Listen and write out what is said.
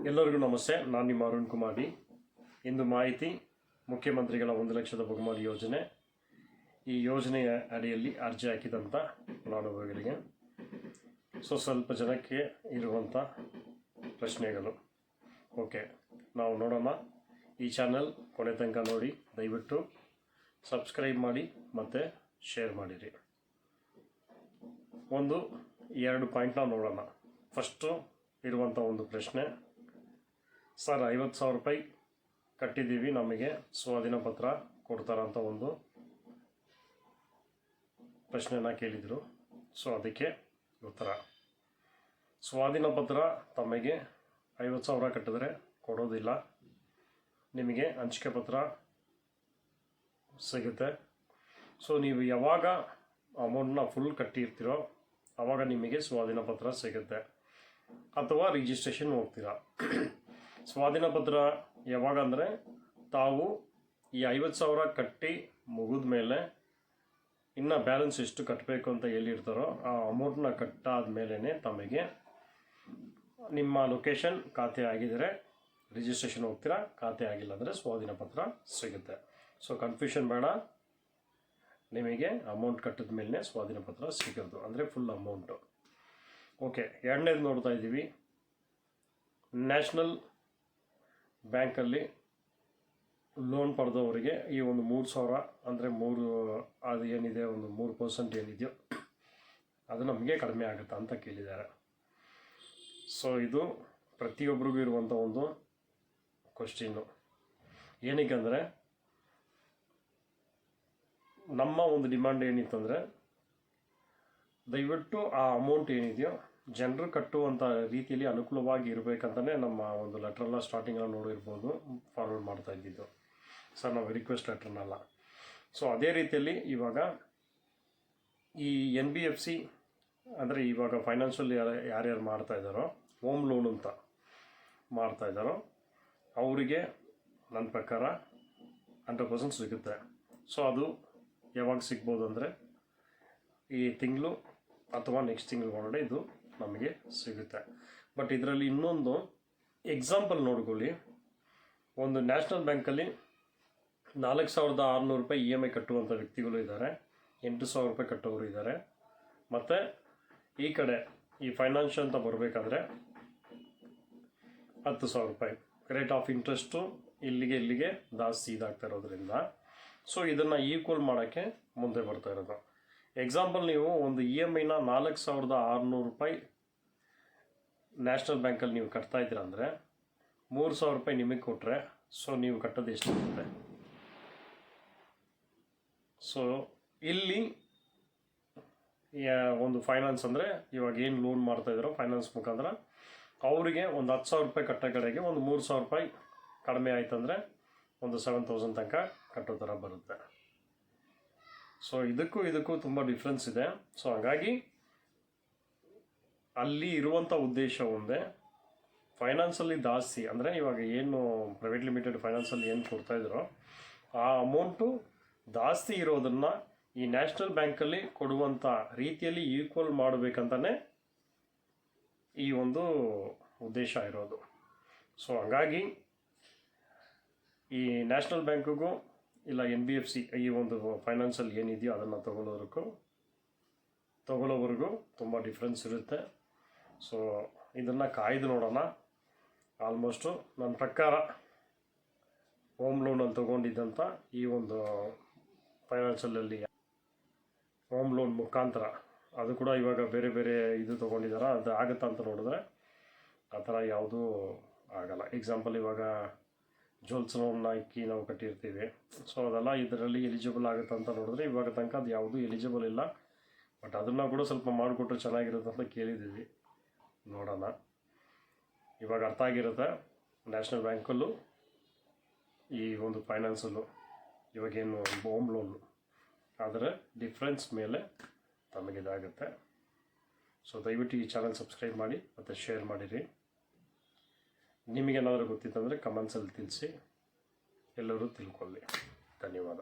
ಎಲ್ಲರಿಗೂ ನಮಸ್ತೆ. ನಾನು ನಿಮ್ಮ ಅರುಣ್ ಕುಮಾರ್. ಇಂದು ಮಾಹಿತಿ ಮುಖ್ಯಮಂತ್ರಿಗಳ 1 ಲಕ್ಷದ ಬಹುಮಾನ ಯೋಜನೆ. ಈ ಯೋಜನೆಯ ಅಡಿಯಲ್ಲಿ ಅರ್ಜಿ ಹಾಕಿದಂಥ ಫಲಾನುಭವಿಗಳಿಗೆ ಸ್ವಲ್ಪ ಜನಕ್ಕೆ ಇರುವಂಥ ಪ್ರಶ್ನೆಗಳು. ಓಕೆ, ನಾವು ನೋಡೋಣ. ಈ ಚಾನಲ್ ಕೊನೆ ತನಕ ನೋಡಿ, ದಯವಿಟ್ಟು ಸಬ್ಸ್ಕ್ರೈಬ್ ಮಾಡಿ ಮತ್ತು ಶೇರ್ ಮಾಡಿರಿ. 1-2 ಪಾಯಿಂಟ್ನ ನೋಡೋಣ. ಫಸ್ಟು ಇರುವಂಥ ಒಂದು ಪ್ರಶ್ನೆ, ಸರ್ 50,000 ರೂಪಾಯಿ ಕಟ್ಟಿದ್ದೀವಿ, ನಮಗೆ ಸ್ವಾಧೀನ ಪತ್ರ ಕೊಡ್ತಾರಂತ ಒಂದು ಪ್ರಶ್ನೆನ ಕೇಳಿದರು. ಅದಕ್ಕೆ ಉತ್ತರ, ಸ್ವಾಧೀನ ಪತ್ರ ತಮಗೆ 50,000 ಕಟ್ಟಿದ್ರೆ ಕೊಡೋದಿಲ್ಲ, ನಿಮಗೆ ಹಂಚಿಕೆ ಪತ್ರ ಸಿಗುತ್ತೆ. ನೀವು ಯಾವಾಗ ಅಮೌಂಟ್ನ ಫುಲ್ ಕಟ್ಟಿರ್ತೀರೋ ಆವಾಗ ನಿಮಗೆ ಸ್ವಾಧೀನ ಪತ್ರ ಸಿಗುತ್ತೆ, ಅಥವಾ ರಿಜಿಸ್ಟ್ರೇಷನ್ ಹೋಗ್ತೀರಾ. ಸ್ವಾಧೀನ ಪತ್ರ ಯಾವಾಗ ಅಂದರೆ, ತಾವು ಈ 50,000 ಕಟ್ಟಿ ಮುಗಿದ ಮೇಲೆ ಇನ್ನು ಬ್ಯಾಲೆನ್ಸ್ ಎಷ್ಟು ಕಟ್ಟಬೇಕು ಅಂತ ಹೇಳಿರ್ತಾರೋ ಆ ಅಮೌಂಟ್ನ ಕಟ್ಟಾದ ಮೇಲೇ ತಮಗೆ ನಿಮ್ಮ ಲೊಕೇಶನ್ ಖಾತೆ ಆಗಿದ್ದರೆ ರಿಜಿಸ್ಟ್ರೇಷನ್ ಹೋಗ್ತೀರಾ, ಖಾತೆ ಆಗಿಲ್ಲ ಅಂದರೆ ಸ್ವಾಧೀನ ಪತ್ರ ಸಿಗುತ್ತೆ. ಕನ್ಫ್ಯೂಷನ್ ಬೇಡ, ನಿಮಗೆ ಅಮೌಂಟ್ ಕಟ್ಟಿದ ಮೇಲೆ ಸ್ವಾಧೀನ ಪತ್ರ ಸಿಗೋದು, ಅಂದರೆ ಫುಲ್ ಅಮೌಂಟು. ಓಕೆ, ಎರಡನೇದು ನೋಡ್ತಾ ಇದ್ದೀವಿ. ನ್ಯಾಷನಲ್ ಬ್ಯಾಂಕಲ್ಲಿ ಲೋನ್ ಪಡೆದವರಿಗೆ ಈ ಒಂದು 3,000 ಅಂದರೆ ಅದು ಏನಿದೆ, ಒಂದು 3% ಏನಿದೆಯೋ ಅದು ನಮಗೆ ಕಡಿಮೆ ಆಗುತ್ತಾ ಅಂತ ಕೇಳಿದ್ದಾರೆ. ಇದು ಪ್ರತಿಯೊಬ್ಬರಿಗೂ ಇರುವಂಥ ಒಂದು ಕ್ವಶ್ಚಿನ್ನು. ಏನಕ್ಕೆ ಅಂದರೆ, ನಮ್ಮ ಒಂದು ಡಿಮ್ಯಾಂಡ್ ಏನಿತ್ತಂದರೆ, ದಯವಿಟ್ಟು ಆ ಅಮೌಂಟ್ ಏನಿದೆಯೋ ಜನರು ಕಟ್ಟುವಂಥ ರೀತಿಯಲ್ಲಿ ಅನುಕೂಲವಾಗಿ ಇರಬೇಕಂತಲೇ ನಮ್ಮ ಒಂದು ಲೆಟ್ರೆಲ್ಲ ಸ್ಟಾರ್ಟಿಂಗೆಲ್ಲ ನೋಡಿರ್ಬೋದು ಫಾರ್ವರ್ಡ್ ಮಾಡ್ತಾ ಇದ್ದಿದ್ದು. ನಾವು ರಿಕ್ವೆಸ್ಟ್ ಲೆಟ್ರನ್ನೆಲ್ಲ. ಅದೇ ರೀತಿಯಲ್ಲಿ ಇವಾಗ ಈ NBFC ಅಂದರೆ ಇವಾಗ ಫೈನಾನ್ಷಿಯಲ್ ಯಾರ್ಯಾರು ಮಾಡ್ತಾಯಿದ್ದಾರೋ, ಹೋಮ್ ಲೋನ್ ಅಂತ ಮಾಡ್ತಾಯಿದ್ದಾರೋ ಅವರಿಗೆ ನನ್ನ ಪ್ರಕಾರ 100% ಸಿಗುತ್ತೆ. ಅದು ಯಾವಾಗ ಸಿಗ್ಬೋದು ಅಂದರೆ, ಈ ತಿಂಗಳು ಅಥವಾ ನೆಕ್ಸ್ಟ್ ತಿಂಗಳು ಒಳಗಡೆ ಇದು ನಮಗೆ ಸಿಗುತ್ತೆ. ಬಟ್ ಇದರಲ್ಲಿ ಇನ್ನೊಂದು ಎಕ್ಸಾಂಪಲ್ ನೋಡ್ಕೊಳ್ಳಿ. ಒಂದು ನ್ಯಾಷನಲ್ ಬ್ಯಾಂಕಲ್ಲಿ 4,600 ರೂಪಾಯಿ EMI ಕಟ್ಟುವಂಥ ವ್ಯಕ್ತಿಗಳು ಇದ್ದಾರೆ, 8,000 ರೂಪಾಯಿ ಕಟ್ಟೋರು ಇದ್ದಾರೆ. ಮತ್ತು ಈ ಕಡೆ ಈ ಫೈನಾನ್ಷಿಯಲ್ ಅಂತ ಬರಬೇಕಾದ್ರೆ 10,000 ರೂಪಾಯಿ ರೇಟ್ ಆಫ್ ಇಂಟ್ರೆಸ್ಟು ಇಲ್ಲಿಗೆ ಜಾಸ್ತಿ ಇದಾಗ್ತಾ ಇರೋದ್ರಿಂದ ಇದನ್ನು ಈಕ್ವಲ್ ಮಾಡೋಕ್ಕೆ ಮುಂದೆ ಬರ್ತಾ ಇರೋದು. ಎಕ್ಸಾಂಪಲ್, ನೀವು ಒಂದು EMIನ 4,600 ರೂಪಾಯಿ ನ್ಯಾಷನಲ್ ಬ್ಯಾಂಕಲ್ಲಿ ನೀವು ಕಟ್ತಾ ಇದ್ದೀರ ಅಂದರೆ 3,000 ರೂಪಾಯಿ ನಿಮಗೆ ಕೊಟ್ಟರೆ ನೀವು ಕಟ್ಟೋದು ಎಷ್ಟಾಗುತ್ತೆ? ಇಲ್ಲಿ ಒಂದು ಫೈನಾನ್ಸ್ ಅಂದರೆ ಇವಾಗ ಏನು ಲೋನ್ ಮಾಡ್ತಾಯಿದ್ದಾರೋ ಫೈನಾನ್ಸ್ ಮುಖಾಂತರ ಅವರಿಗೆ ಒಂದು 10,000 ರೂಪಾಯಿ ಕಟ್ಟೋ ಕಡೆಗೆ ಒಂದು 3,000 ರೂಪಾಯಿ ಕಡಿಮೆ ಆಯ್ತಂದರೆ ಒಂದು 7,000 ತನಕ ಕಟ್ಟೋ ಥರ ಬರುತ್ತೆ. ಇದಕ್ಕೂ ತುಂಬ ಡಿಫ್ರೆನ್ಸ್ ಇದೆ. ಹಾಗಾಗಿ ಅಲ್ಲಿ ಇರುವಂಥ ಉದ್ದೇಶ ಒಂದೇ, ಫೈನಾನ್ಸಲ್ಲಿ ಜಾಸ್ತಿ ಅಂದರೆ ಇವಾಗ ಏನು ಪ್ರೈವೇಟ್ ಲಿಮಿಟೆಡ್ ಫೈನಾನ್ಸಲ್ಲಿ ಏನು ಕೊಡ್ತಾಯಿದ್ರೋ ಆ ಅಮೌಂಟು ಜಾಸ್ತಿ ಇರೋದನ್ನು ಈ ನ್ಯಾಷನಲ್ ಬ್ಯಾಂಕಲ್ಲಿ ಕೊಡುವಂಥ ರೀತಿಯಲ್ಲಿ ಈಕ್ವಲ್ ಮಾಡಬೇಕಂತಲೇ ಈ ಒಂದು ಉದ್ದೇಶ ಇರೋದು. ಹಾಗಾಗಿ ಈ ನ್ಯಾಷನಲ್ ಬ್ಯಾಂಕಿಗೂ ಇಲ್ಲ NBFC ಈ ಒಂದು ಫೈನಾನ್ಸಲ್ಲಿ ಏನಿದೆಯೋ ಅದನ್ನು ತಗೊಳ್ಳೋವರೆಗೂ ತುಂಬ ಡಿಫ್ರೆನ್ಸ್ ಇರುತ್ತೆ. ಇದನ್ನು ಕಾಯ್ದು ನೋಡೋಣ. ಆಲ್ಮೋಸ್ಟು ನನ್ನ ಪ್ರಕಾರ ಹೋಮ್ ಲೋನಲ್ಲಿ ತೊಗೊಂಡಿದ್ದಂಥ ಈ ಒಂದು ಫೈನಾನ್ಷಿಯಲಲ್ಲಿ ಹೋಮ್ ಲೋನ್ ಮುಖಾಂತರ ಅದು ಕೂಡ ಇವಾಗ ಬೇರೆ ಇದು ತೊಗೊಂಡಿದ್ದಾರೆ, ಅದು ಆಗುತ್ತಾ ಅಂತ ನೋಡಿದ್ರೆ ಆ ಥರ ಯಾವುದೂ ಆಗಲ್ಲ. ಎಕ್ಸಾಂಪಲ್, ಇವಾಗ ಜುವೆಲ್ಸ್ ಲೋನ್ನ ಹಾಕಿ ನಾವು ಕಟ್ಟಿರ್ತೀವಿ, ಅದೆಲ್ಲ ಇದರಲ್ಲಿ ಎಲಿಜಿಬಲ್ ಆಗುತ್ತೆ ಅಂತ ನೋಡಿದ್ರೆ ಇವಾಗ ತನಕ ಅದು ಯಾವುದೂ ಎಲಿಜಿಬಲ್ ಇಲ್ಲ. ಬಟ್ ಅದನ್ನು ಕೂಡ ಸ್ವಲ್ಪ ಮಾಡಿಕೊಟ್ರೆ ಚೆನ್ನಾಗಿರುತ್ತೆ ಅಂತ ಕೇಳಿದ್ದೀವಿ, ನೋಡೋಣ. ಇವಾಗ ಅರ್ಥ ಆಗಿರುತ್ತೆ. ನ್ಯಾಷನಲ್ ಬ್ಯಾಂಕಲ್ಲೂ ಈ ಒಂದು ಫೈನಾನ್ಸಲ್ಲೂ ಇವಾಗೇನು ಹೋಮ್ ಲೋನು ಆದರೆ ಡಿಫ್ರೆನ್ಸ್ ಮೇಲೆ ತಮಗಿದಾಗುತ್ತೆ. ದಯವಿಟ್ಟು ಈ ಚಾನಲ್ ಸಬ್ಸ್ಕ್ರೈಬ್ ಮಾಡಿ ಮತ್ತು ಶೇರ್ ಮಾಡಿರಿ. ನಿಮಗೇನಾದರೂ ಗೊತ್ತಿತ್ತಂದರೆ ಕಮೆಂಟ್ಸಲ್ಲಿ ತಿಳಿಸಿ, ಎಲ್ಲರೂ ತಿಳ್ಕೊಳ್ಳಿ. ಧನ್ಯವಾದ.